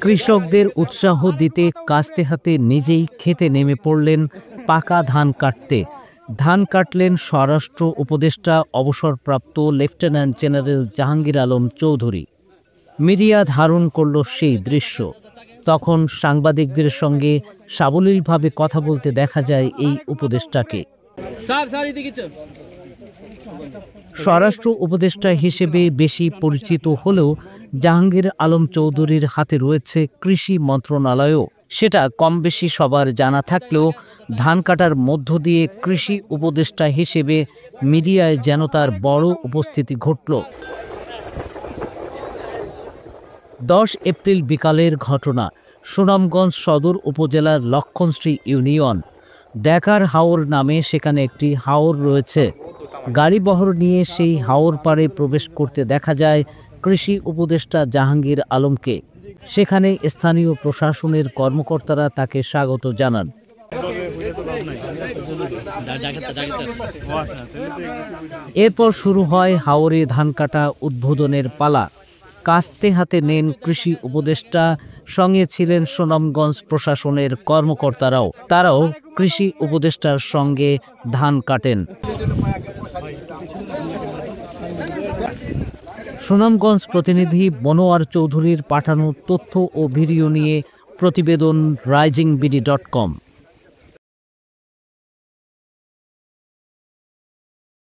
কৃষকদের উৎসাহ দিতে কাস্তে হাতে নিজেই খেতে নেমে পড়লেন পাকা ধান কাটতে। ধান কাটলেন স্বরাষ্ট্র উপদেষ্টা অবসরপ্রাপ্ত lieutenant general Jahangir Alam Chowdhury. Media ধারণ করল সেই দৃশ্য। তখন সাংবাদিকদের সঙ্গে সাবলীলভাবে কথা বলতে দেখা যায় এই উপদেষ্টাকে। স্বরাষ্ট্র উপদেষ্টা হিসেবে বেশি পরিচিত হলেও জাহাঙ্গীর আলম চৌধুরীর হাতে রয়েছে কৃষি মন্ত্রণালয়ও। সেটা কম বেশি সবার জানা থাকলেও ধান কাটার মধ্য দিয়ে কৃষি উপদেষ্টা হিসেবে মিডিয়ায় যেন তার বড় উপস্থিতি ঘটল। 10 এপ্রিল বিকালের ঘটনা। সুনামগঞ্জ সদর উপজেলার লক্ষণশ্রী ইউনিয়ন। দেখার হাওর নামে সেখানে একটি হাওর রয়েছে। গাড়িবহর নিয়ে সেই হাওর পাড়ে প্রবেশ করতে দেখা যায় কৃষি উপদেষ্টা জাহাঙ্গীর আলমকে। সেখানে স্থানীয় প্রশাসনের কর্মকর্তারা তাকে স্বাগত জানান। এরপর শুরু হয় হাওরে ধান কাটা উদ্বোধনের পালা। কাস্তে হাতে নেন কৃষি উপদেষ্টা, সঙ্গে ছিলেন সুনামগঞ্জ প্রশাসনের কর্মকর্তারাও। তারাও কৃষি উপদেষ্টার সঙ্গে ধান কাটেন। সুনামগঞ্জ প্রতিনিধি মনোয়ার চৌধুরীর পাঠানো তথ্য ও ভিডিও নিয়ে প্রতিবেদন risingBD.com।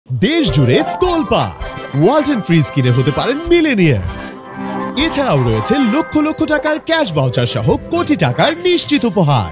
দেশ জুড়ে তোলপাড় ওয়ালটন ফ্রিজ কিনে হতে পারেন মিলেনিয়ার। এছাড়াও রয়েছে লক্ষ লক্ষ টাকার ক্যাশ ভাউচার সহ কোটি টাকার নিশ্চিত উপহার।